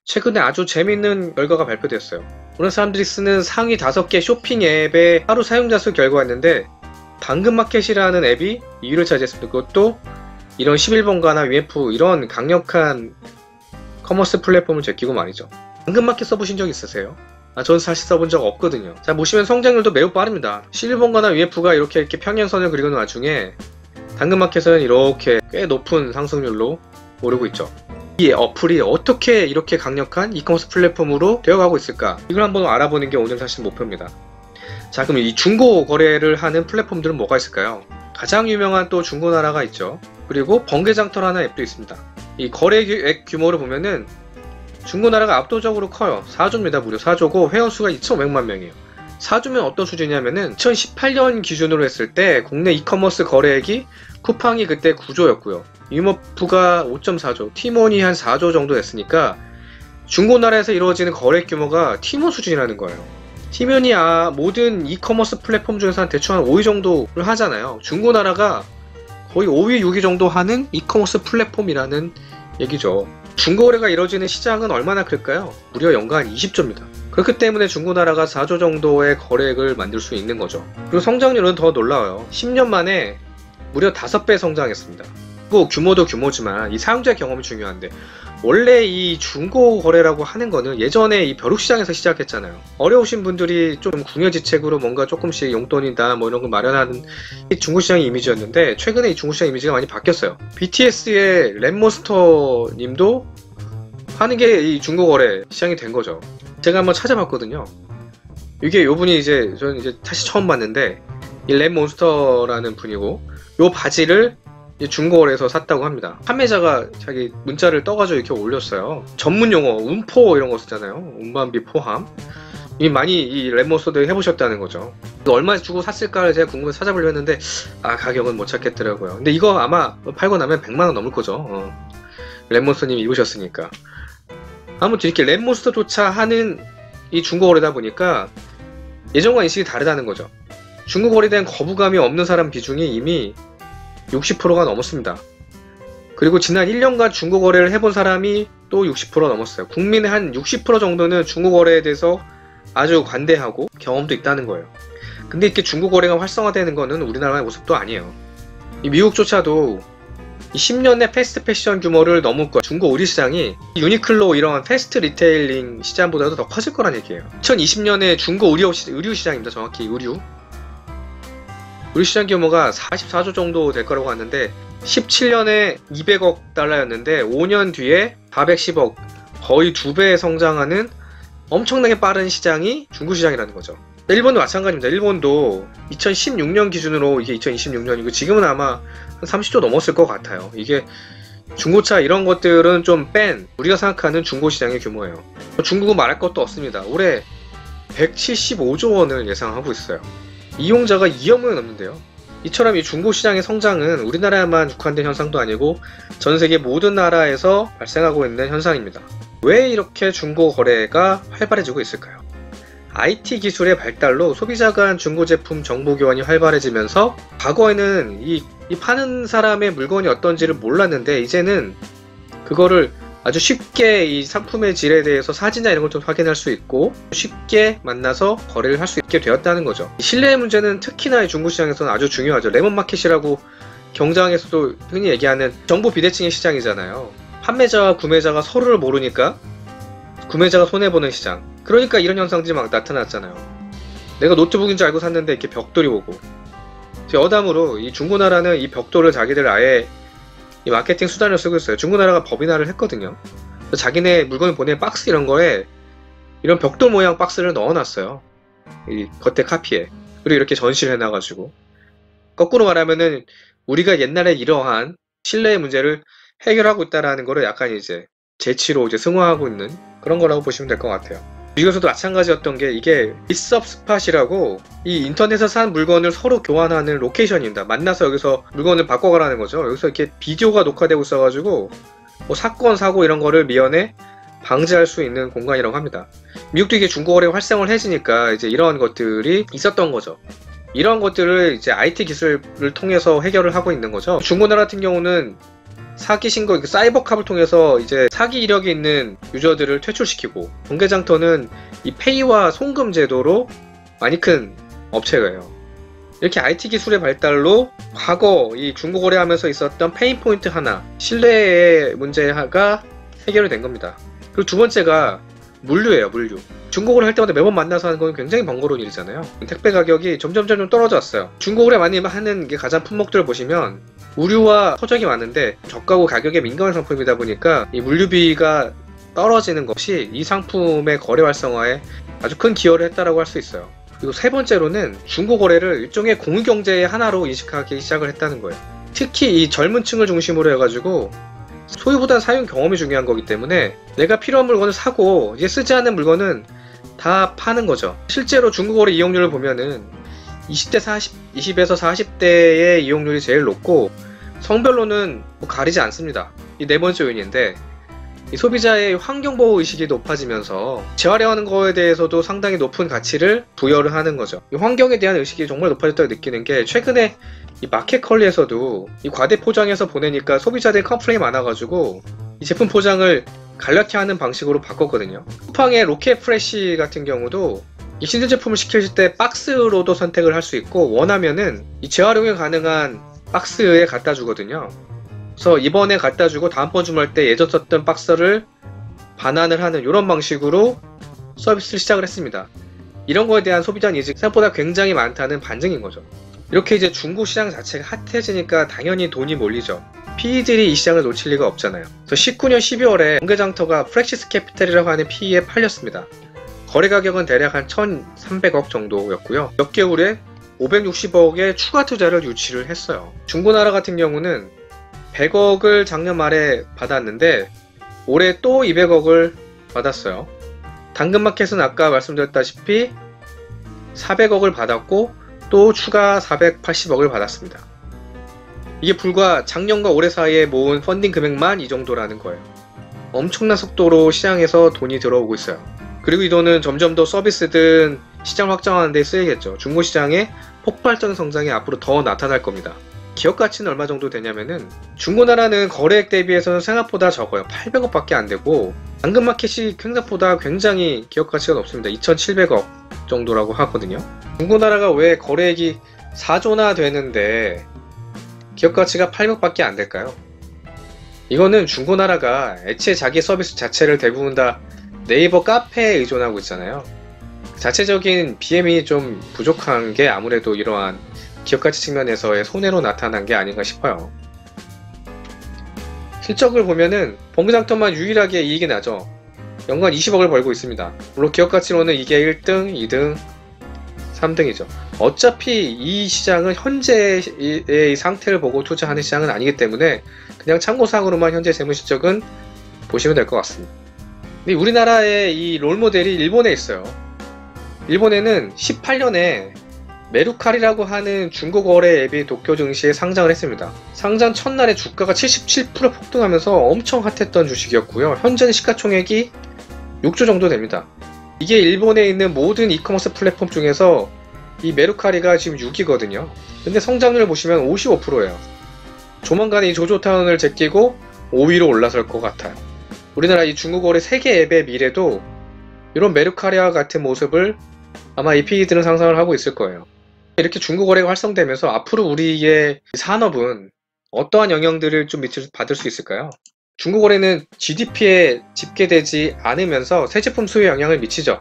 최근에 아주 재밌는 결과가 발표됐어요. 오늘 사람들이 쓰는 상위 5개 쇼핑 앱의 하루 사용자 수 결과였는데 당근마켓이라는 앱이 2위를 차지했습니다. 그것도 이런 11번가나 UF 이런 강력한 커머스 플랫폼을 제끼고 말이죠. 당근마켓 써보신 적 있으세요? 전 사실 써본 적 없거든요. 자, 보시면 성장률도 매우 빠릅니다. 11번가나 UF가 이렇게 평행선을 그리는 와중에 당근마켓은 이렇게 꽤 높은 상승률로 오르고 있죠. 이 어플이 어떻게 이렇게 강력한 이커머스 플랫폼으로 되어가고 있을까? 이걸 한번 알아보는 게 오늘 사실 목표입니다. 자, 그럼 이 중고 거래를 하는 플랫폼들은 뭐가 있을까요? 가장 유명한 또 중고나라가 있죠. 그리고 번개장터라는 앱도 있습니다. 이 거래액 규모를 보면은 중고나라가 압도적으로 커요. 4조입니다. 무려 4조고 회원수가 2,500만 명이에요. 4조면 어떤 수준이냐면은 2018년 기준으로 했을 때 국내 이커머스 거래액이 쿠팡이 그때 9조였고요. 유머프가 5.4조, 티몬이 한 4조 정도 됐으니까 중고나라에서 이루어지는 거래 규모가 티몬 수준이라는 거예요. 티몬이 모든 이커머스 플랫폼 중에서 한 대충 한 5위 정도를 하잖아요. 중고나라가 거의 5위, 6위 정도 하는 이커머스 플랫폼이라는 얘기죠. 중고거래가 이루어지는 시장은 얼마나 클까요? 무려 연간 20조입니다. 그렇기 때문에 중고나라가 4조 정도의 거래액을 만들 수 있는 거죠. 그리고 성장률은 더 놀라워요. 10년 만에 무려 5배 성장했습니다. 그리고 규모도 규모지만 이 사용자 경험이 중요한데, 원래 이 중고 거래라고 하는 거는 예전에 이 벼룩시장에서 시작했잖아요. 어려우신 분들이 좀 궁여지책으로 뭔가 조금씩 용돈이다 뭐 이런 걸 마련하는 이 중고시장의 이미지였는데, 최근에 이 중고시장 이미지가 많이 바뀌었어요. BTS의 랩몬스터 님도 하는 게 이 중고 거래 시장이 된 거죠. 제가 한번 찾아봤거든요. 이게 요분이 저는 이제 다시 처음 봤는데, 이 랩몬스터라는 분이고, 요 바지를 중고거래에서 샀다고 합니다. 판매자가 자기 문자를 떠가지고 이렇게 올렸어요. 전문 용어, 운포 이런 거 쓰잖아요. 운반비 포함. 많이 이 랩몬스터들 해보셨다는 거죠. 얼마 주고 샀을까를 제가 궁금해서 찾아보려고 했는데, 가격은 못 찾겠더라고요. 근데 이거 아마 팔고 나면 100만원 넘을 거죠. 랩몬스터님이 입으셨으니까. 아무튼 이렇게 랩몬스터조차 하는 이 중고거래다 보니까 예전과 인식이 다르다는 거죠. 중고거래에 대한 거부감이 없는 사람 비중이 이미 60%가 넘었습니다. 그리고 지난 1년간 중고거래를 해본 사람이 또 60% 넘었어요. 국민의 한 60% 정도는 중고거래에 대해서 아주 관대하고 경험도 있다는 거예요. 근데 이렇게 중고거래가 활성화되는 거는 우리나라의 모습도 아니에요. 이 미국조차도 10년 내 패스트 패션 규모를 넘을 거야. 중고 의류 시장이 유니클로 이런 패스트 리테일링 시장보다도 더 커질 거란 얘기예요. 2020년에 중고 의류 시장입니다. 정확히 의류 시장 규모가 44조 정도 될 거라고 하는데, 17년에 200억 달러였는데 5년 뒤에 410억, 거의 2배 성장하는 엄청나게 빠른 시장이 중고 시장이라는 거죠. 일본도 마찬가지입니다. 일본도 2016년 기준으로, 이게 2026년이고 지금은 아마 한 30조 넘었을 것 같아요. 이게 중고차 이런 것들은 좀 뺀 우리가 생각하는 중고 시장의 규모예요. 중국은 말할 것도 없습니다. 올해 175조 원을 예상하고 있어요. 이용자가 2억 명이 넘는데요. 이처럼 이 중고시장의 성장은 우리나라에만 국한된 현상도 아니고 전 세계 모든 나라에서 발생하고 있는 현상입니다. 왜 이렇게 중고 거래가 활발해지고 있을까요? IT 기술의 발달로 소비자 간 중고 제품 정보 교환이 활발해지면서, 과거에는 이 파는 사람의 물건이 어떤지를 몰랐는데 이제는 그거를 아주 쉽게 이 상품의 질에 대해서 사진이나 이런 걸 좀 확인할 수 있고 쉽게 만나서 거래를 할 수 있게 되었다는 거죠. 신뢰의 문제는 특히나 중고시장에서는 아주 중요하죠. 레몬마켓이라고 경장에서도 흔히 얘기하는 정보 비대칭의 시장이잖아요. 판매자와 구매자가 서로를 모르니까 구매자가 손해보는 시장. 그러니까 이런 현상들이 막 나타났잖아요. 내가 노트북인 줄 알고 샀는데 이렇게 벽돌이 오고. 여담으로 이 중고나라는 이 벽돌을 자기들 아예 이 마케팅 수단을 쓰고 있어요. 중고나라가 법인화를 했거든요. 자기네 물건을 보낸 박스 이런 거에 이런 벽돌 모양 박스를 넣어놨어요. 이 겉에 카피에. 그리고 이렇게 전시를 해놔가지고, 거꾸로 말하면은 우리가 옛날에 이러한 신뢰의 문제를 해결하고 있다라는 거를 약간 재치로 승화하고 있는 그런 거라고 보시면 될 것 같아요. 미국에서도 마찬가지였던 게, 이게 릿섭 스팟이라고 이 인터넷에서 산 물건을 서로 교환하는 로케이션입니다. 만나서 여기서 물건을 바꿔가라는 거죠. 여기서 이렇게 비디오가 녹화되고 있어가지고 뭐 사건, 사고 이런 거를 미연에 방지할 수 있는 공간이라고 합니다. 미국도 이게 중고거래가 활성화해지니까 이런 것들이 있었던 거죠. 이런 것들을 IT 기술을 통해서 해결을 하고 있는 거죠. 중고나라 같은 경우는 사기 신고, 사이버캅을 통해서 이제 사기 이력이 있는 유저들을 퇴출시키고, 번개장터는 이 페이와 송금 제도로 많이 큰 업체예요. 이렇게 IT 기술의 발달로 과거 이 중고거래하면서 있었던 페인 포인트 하나, 신뢰의 문제가 해결이 된 겁니다. 그리고 두 번째가 물류예요, 물류. 중고거래 할 때마다 매번 만나서 하는 건 굉장히 번거로운 일이잖아요. 택배 가격이 점점 떨어져 왔어요. 중고거래 많이 하는 게 가장 품목들을 보시면 우류와 서적이 많은데 저가고 가격에 민감한 상품이다 보니까 이 물류비가 떨어지는 것이 이 상품의 거래 활성화에 아주 큰 기여를 했다라고 할 수 있어요. 그리고 세 번째로는 중고거래를 일종의 공유경제의 하나로 인식하기 시작을 했다는 거예요. 특히 이 젊은 층을 중심으로 해가지고 소유보다 사용 경험이 중요한 거기 때문에 내가 필요한 물건을 사고 이제 쓰지 않는 물건은 다 파는 거죠. 실제로 중고거래 이용률을 보면은 20에서 40대의 이용률이 제일 높고 성별로는 가리지 않습니다. 이 네 번째 요인인데, 이 소비자의 환경보호 의식이 높아지면서 재활용하는 거에 대해서도 상당히 높은 가치를 부여를 하는 거죠. 이 환경에 대한 의식이 정말 높아졌다고 느끼는 게, 최근에 이 마켓컬리에서도 이 과대 포장해서 보내니까 소비자들이 컴플레인이 많아가지고 이 제품 포장을 간략히 하는 방식으로 바꿨거든요. 쿠팡의 로켓 프레쉬 같은 경우도 이 신제 제품을 시킬 때 박스로도 선택을 할 수 있고, 원하면은 이 재활용이 가능한 박스에 갖다 주거든요. 그래서 이번에 갖다 주고 다음번 주문할 때 예전 썼던 박스를 반환을 하는 이런 방식으로 서비스를 시작을 했습니다. 이런 거에 대한 소비자 니즈가 생각보다 굉장히 많다는 반증인 거죠. 이렇게 이제 중고 시장 자체가 핫해지니까 당연히 돈이 몰리죠. PE들이 이 시장을 놓칠 리가 없잖아요. 그래서 19년 12월에 번개장터가 프렉시스 캐피탈이라고 하는 PE에 팔렸습니다. 거래 가격은 대략 한 1,300억 정도였고요. 몇 개월 후에 560억의 추가 투자를 유치를 했어요. 중고나라 같은 경우는 100억을 작년 말에 받았는데 올해 또 200억을 받았어요. 당근마켓은 아까 말씀드렸다시피 400억을 받았고 또 추가 480억을 받았습니다. 이게 불과 작년과 올해 사이에 모은 펀딩 금액만 이 정도라는 거예요. 엄청난 속도로 시장에서 돈이 들어오고 있어요. 그리고 이 돈은 점점 더 서비스든 시장 확장하는 데 쓰이겠죠. 중고시장의 폭발적인 성장이 앞으로 더 나타날 겁니다. 기업 가치는 얼마 정도 되냐면은, 중고나라는 거래액 대비해서는 생각보다 적어요. 800억 밖에 안 되고, 당근마켓이 생각보다 굉장히 기업 가치가 높습니다. 2700억 정도라고 하거든요. 중고나라가 왜 거래액이 4조나 되는데 기업 가치가 800억 밖에 안 될까요? 이거는 중고나라가 애초에 자기 서비스 자체를 대부분 다 네이버 카페에 의존하고 있잖아요. 자체적인 BM이 좀 부족한 게 아무래도 이러한 기업가치 측면에서의 손해로 나타난 게 아닌가 싶어요. 실적을 보면은 번개장터만 유일하게 이익이 나죠. 연간 20억을 벌고 있습니다. 물론 기업가치로는 이게 1등, 2등, 3등이죠. 어차피 이 시장은 현재의 이 상태를 보고 투자하는 시장은 아니기 때문에 그냥 참고사항으로만 현재 재무실적은 보시면 될 것 같습니다. 근데 우리나라의 이 롤모델이 일본에 있어요. 일본에는 18년에 메루카리라고 하는 중고거래 앱이 도쿄 증시에 상장을 했습니다. 상장 첫날에 주가가 77% 폭등하면서 엄청 핫했던 주식이었고요. 현재는 시가총액이 6조 정도 됩니다. 이게 일본에 있는 모든 이커머스 플랫폼 중에서 이 메루카리가 지금 6위거든요. 근데 성장률을 보시면 55%예요. 조만간에 이 조조타운을 제끼고 5위로 올라설 것 같아요. 우리나라 이 중고거래 세계 앱의 미래도 이런 메루카리와 같은 모습을 아마 이 PE들은 상상을 하고 있을 거예요. 이렇게 중고거래가 활성되면서 앞으로 우리의 산업은 어떠한 영향들을 좀 받을 수 있을까요? 중고거래는 GDP에 집계되지 않으면서 새 제품 수요에 영향을 미치죠.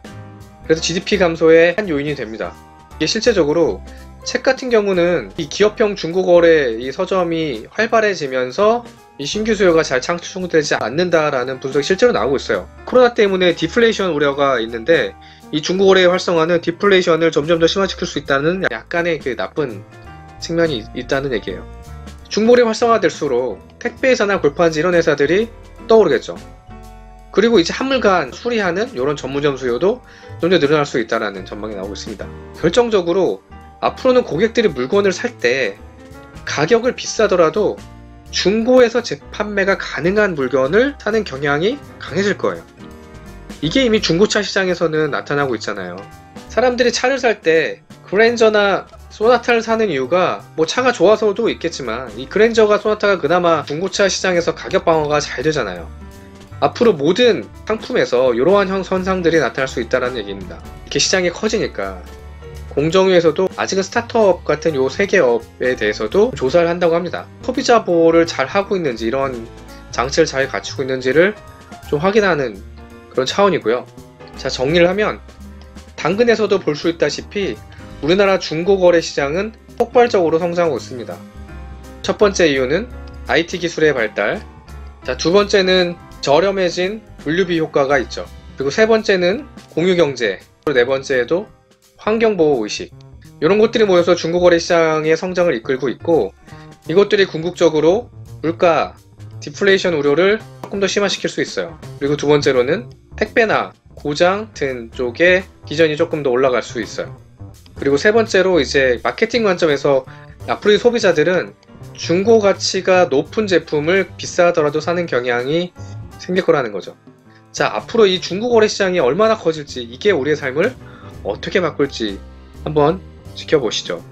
그래서 GDP 감소의 한 요인이 됩니다. 이게 실제적으로 책 같은 경우는 이 기업형 중고거래 이 서점이 활발해지면서 이 신규 수요가 잘 창출되지 않는다라는 분석이 실제로 나오고 있어요. 코로나 때문에 디플레이션 우려가 있는데 이 중고거래의 활성화는 디플레이션을 점점 더 심화시킬 수 있다는 약간의 그 나쁜 측면이 있다는 얘기예요. 중고거래 활성화될수록 택배회사나 골판지 이런 회사들이 떠오르겠죠. 그리고 이제 한물간 수리하는 이런 전문점 수요도 좀 더 늘어날 수 있다는 전망이 나오고 있습니다. 결정적으로 앞으로는 고객들이 물건을 살 때 가격을 비싸더라도 중고에서 재판매가 가능한 물건을 사는 경향이 강해질 거예요. 이게 이미 중고차 시장에서는 나타나고 있잖아요. 사람들이 차를 살 때 그랜저나 소나타를 사는 이유가 뭐 차가 좋아서도 있겠지만 이 그랜저가 소나타가 그나마 중고차 시장에서 가격 방어가 잘 되잖아요. 앞으로 모든 상품에서 이러한 현상들이 나타날 수 있다는 얘기입니다. 이렇게 시장이 커지니까 공정위에서도 아직은 스타트업 같은 요 세 개 업에 대해서도 조사를 한다고 합니다. 소비자 보호를 잘 하고 있는지, 이런 장치를 잘 갖추고 있는지를 좀 확인하는 그런 차원이고요. 자, 정리를 하면 당근에서도 볼 수 있다시피 우리나라 중고거래 시장은 폭발적으로 성장하고 있습니다. 첫 번째 이유는 IT 기술의 발달, 자, 두 번째는 저렴해진 물류비 효과가 있죠. 그리고 세 번째는 공유경제, 그리고 네 번째에도 환경보호의식, 이런 것들이 모여서 중고거래 시장의 성장을 이끌고 있고, 이것들이 궁극적으로 물가 디플레이션 우려를 조금 더 심화시킬 수 있어요. 그리고 두 번째로는 택배나 고장 등 쪽에 기전이 조금 더 올라갈 수 있어요. 그리고 세 번째로 이제 마케팅 관점에서 앞으로 소비자들은 중고 가치가 높은 제품을 비싸더라도 사는 경향이 생길 거라는 거죠. 자, 앞으로 이 중고거래 시장이 얼마나 커질지, 이게 우리의 삶을 어떻게 바꿀지 한번 지켜보시죠.